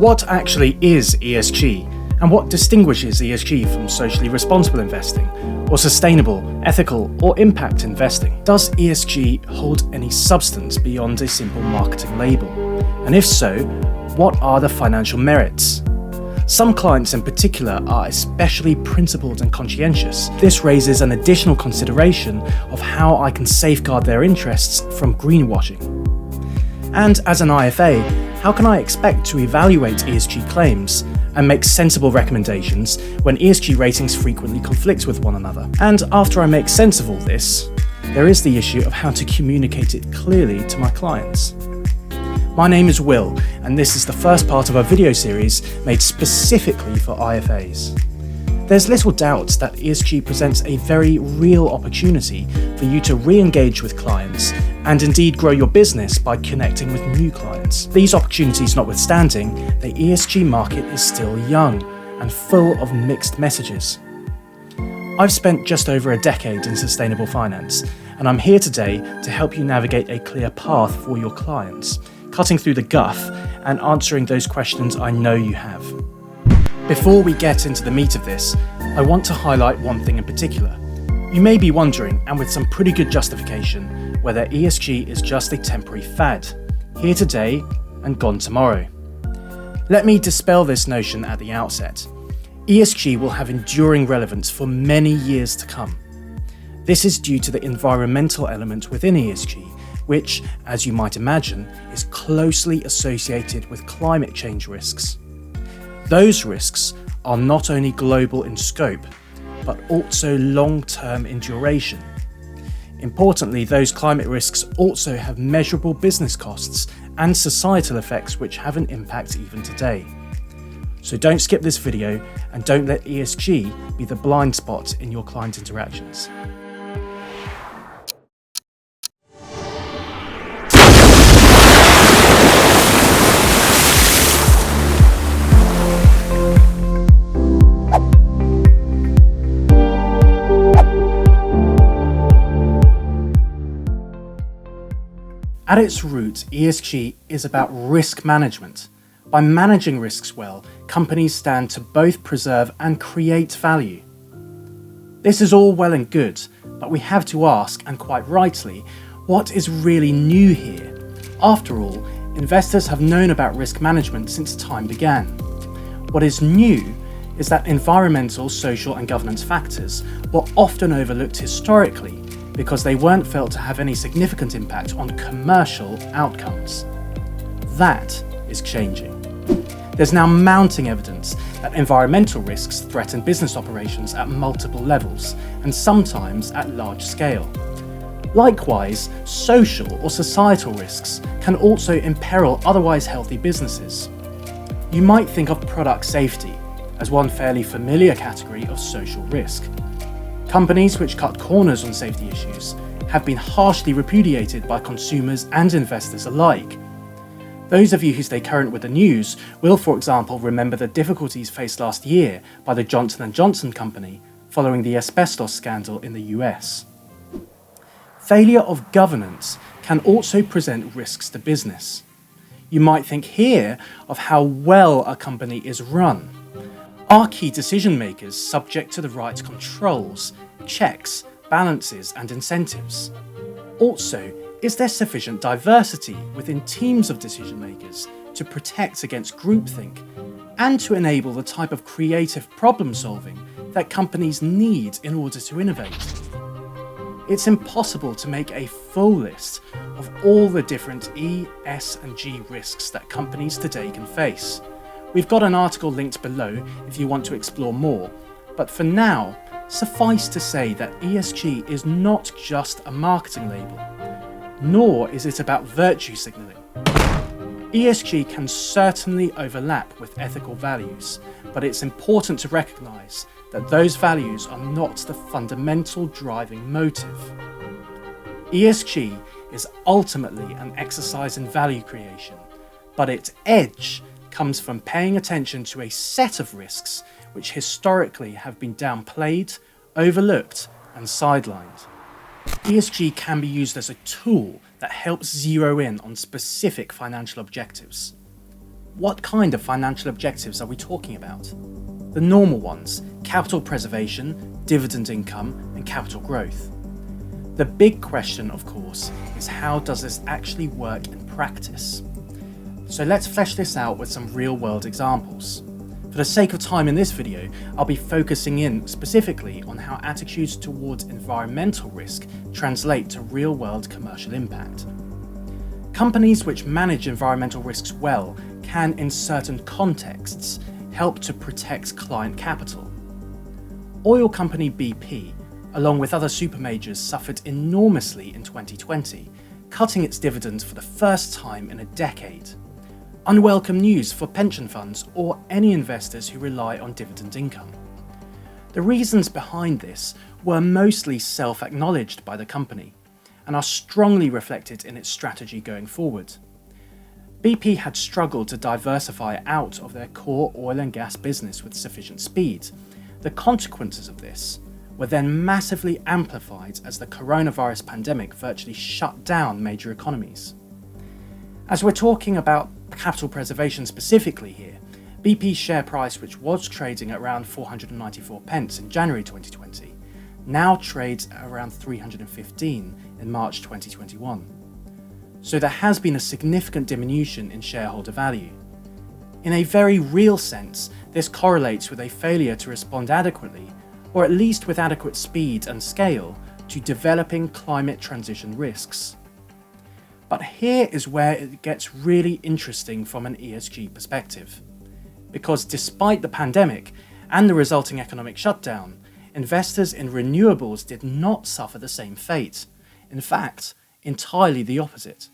What actually is ESG, and what distinguishes ESG from socially responsible investing, or sustainable, ethical, or impact investing? Does ESG hold any substance beyond a simple marketing label? And if so, what are the financial merits? Some clients in particular are especially principled and conscientious. This raises an additional consideration of how I can safeguard their interests from greenwashing. And as an IFA, how can I expect to evaluate ESG claims and make sensible recommendations when ESG ratings frequently conflict with one another? And after I make sense of all this, there is the issue of how to communicate it clearly to my clients. My name is Will, and this is the first part of a video series made specifically for IFAs. There's little doubt that ESG presents a very real opportunity for you to re-engage with clients and indeed grow your business by connecting with new clients. These opportunities notwithstanding, the ESG market is still young and full of mixed messages. I've spent just over a decade in sustainable finance, and I'm here today to help you navigate a clear path for your clients, cutting through the guff and answering those questions I know you have. Before we get into the meat of this, I want to highlight one thing in particular. You may be wondering, and with some pretty good justification, whether ESG is just a temporary fad, here today and gone tomorrow. Let me dispel this notion at the outset. ESG will have enduring relevance for many years to come. This is due to the environmental element within ESG, which, as you might imagine, is closely associated with climate change risks. Those risks are not only global in scope, but also long-term in duration. Importantly, those climate risks also have measurable business costs and societal effects which have an impact even today. So don't skip this video and don't let ESG be the blind spot in your client interactions. At its root, ESG is about risk management. By managing risks well, companies stand to both preserve and create value. This is all well and good, but we have to ask, and quite rightly, what is really new here? After all, investors have known about risk management since time began. What is new is that environmental, social, and governance factors were often overlooked historically because they weren't felt to have any significant impact on commercial outcomes. That is changing. There's now mounting evidence that environmental risks threaten business operations at multiple levels, and sometimes at large scale. Likewise, social or societal risks can also imperil otherwise healthy businesses. You might think of product safety as one fairly familiar category of social risk. Companies which cut corners on safety issues have been harshly repudiated by consumers and investors alike. Those of you who stay current with the news will, for example, remember the difficulties faced last year by the Johnson & Johnson company following the asbestos scandal in the US. Failure of governance can also present risks to business. You might think here of how well a company is run. Are key decision makers subject to the right controls, checks, balances, and incentives? Also, is there sufficient diversity within teams of decision makers to protect against groupthink and to enable the type of creative problem solving that companies need in order to innovate? It's impossible to make a full list of all the different E, S, and G risks that companies today can face. We've got an article linked below if you want to explore more, but for now, suffice to say that ESG is not just a marketing label, nor is it about virtue signalling. ESG can certainly overlap with ethical values, but it's important to recognise that those values are not the fundamental driving motive. ESG is ultimately an exercise in value creation, but its edge comes from paying attention to a set of risks which historically have been downplayed, overlooked, and sidelined. ESG can be used as a tool that helps zero in on specific financial objectives. what kind of financial objectives are we talking about? The normal ones: capital preservation, dividend income, and capital growth. The big question, of course, is how does this actually work in practice? So let's flesh this out with some real-world examples. For the sake of time in this video, I'll be focusing in specifically on how attitudes towards environmental risk translate to real-world commercial impact. Companies which manage environmental risks well can, in certain contexts, help to protect client capital. Oil company BP, along with other supermajors, suffered enormously in 2020, cutting its dividends for the first time in a decade. Unwelcome news for pension funds or any investors who rely on dividend income. The reasons behind this were mostly self-acknowledged by the company and are strongly reflected in its strategy going forward. BP had struggled to diversify out of their core oil and gas business with sufficient speed. The consequences of this were then massively amplified as the coronavirus pandemic virtually shut down major economies. As we're talking about capital preservation specifically here, BP's share price, which was trading at around 494 pence in January 2020, now trades at around 315 in March 2021. So there has been a significant diminution in shareholder value. In a very real sense, this correlates with a failure to respond adequately, or at least with adequate speed and scale, to developing climate transition risks. But here is where it gets really interesting from an ESG perspective. Because despite the pandemic and the resulting economic shutdown, investors in renewables did not suffer the same fate. In fact, entirely the opposite.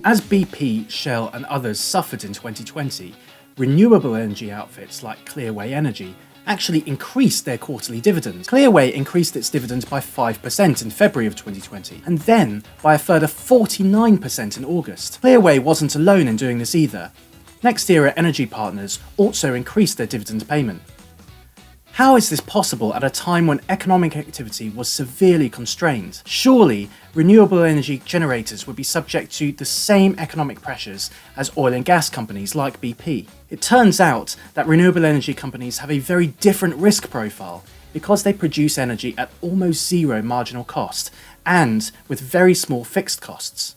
As BP, Shell and others suffered in 2020, renewable energy outfits like Clearway Energy actually increased their quarterly dividends. Clearway increased its dividends by 5% in February of 2020, and then by a further 49% in August. Clearway wasn't alone in doing this either. NextEra Energy Partners also increased their dividend payment. How is this possible at a time when economic activity was severely constrained? Surely, renewable energy generators would be subject to the same economic pressures as oil and gas companies like BP. It turns out that renewable energy companies have a very different risk profile because they produce energy at almost zero marginal cost and with very small fixed costs.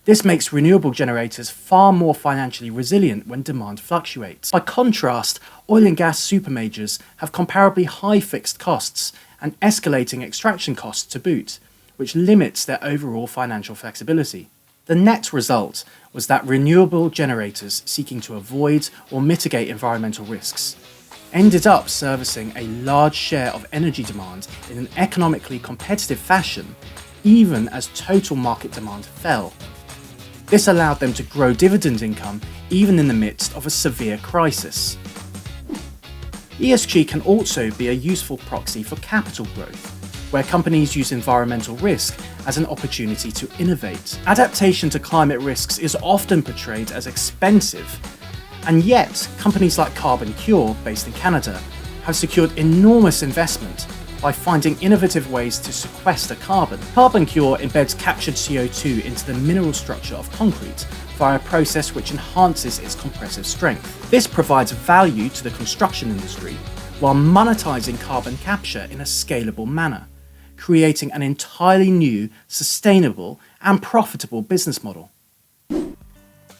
This makes renewable generators far more financially resilient when demand fluctuates. By contrast, oil and gas supermajors have comparably high fixed costs and escalating extraction costs to boot, which limits their overall financial flexibility. The net result was that renewable generators seeking to avoid or mitigate environmental risks ended up servicing a large share of energy demand in an economically competitive fashion, even as total market demand fell. This allowed them to grow dividend income even in the midst of a severe crisis. ESG can also be a useful proxy for capital growth, where companies use environmental risk as an opportunity to innovate. Adaptation to climate risks is often portrayed as expensive, and yet companies like Carbon Cure, based in Canada, have secured enormous investment by finding innovative ways to sequester carbon. Carbon Cure embeds captured CO2 into the mineral structure of concrete via a process which enhances its compressive strength. This provides value to the construction industry while monetizing carbon capture in a scalable manner, creating an entirely new, sustainable and profitable business model.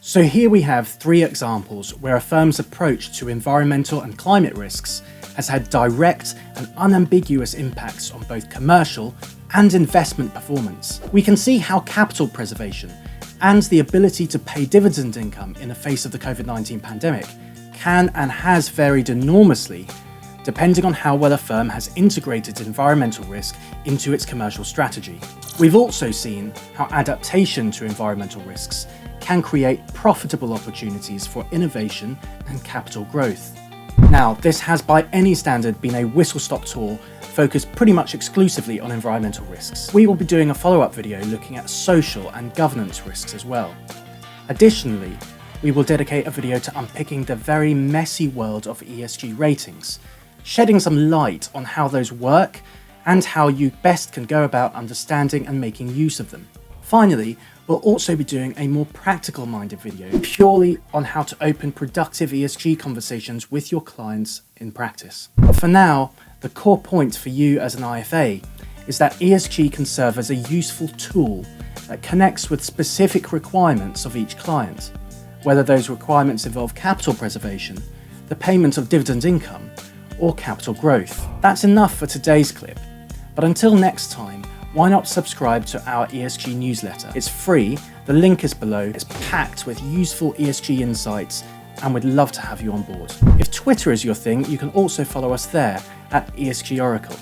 So here we have three examples where a firm's approach to environmental and climate risks has had direct and unambiguous impacts on both commercial and investment performance. We can see how capital preservation and the ability to pay dividend income in the face of the COVID-19 pandemic can and has varied enormously depending on how well a firm has integrated environmental risk into its commercial strategy. We've also seen how adaptation to environmental risks can create profitable opportunities for innovation and capital growth. Now, this has by any standard been a whistle-stop tour focused pretty much exclusively on environmental risks. We will be doing a follow-up video looking at social and governance risks as well. Additionally, we will dedicate a video to unpicking the very messy world of ESG ratings, shedding some light on how those work and how you best can go about understanding and making use of them. Finally, We'll also be doing a more practical minded video purely on how to open productive ESG conversations with your clients in practice. But for now, the core point for you as an IFA is that ESG can serve as a useful tool that connects with specific requirements of each client, whether those requirements involve capital preservation, the payment of dividend income, or capital growth. That's enough for today's clip, but until next time, why not subscribe to our ESG newsletter? It's free, the link is below, it's packed with useful ESG insights, and we'd love to have you on board. If Twitter is your thing, you can also follow us there at ESG Oracle.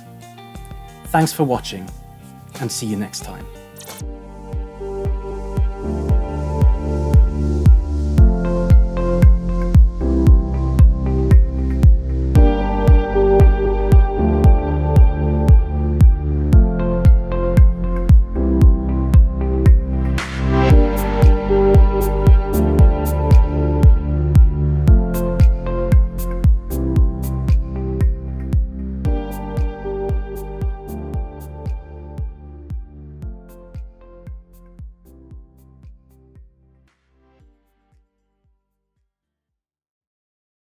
Thanks for watching, and see you next time.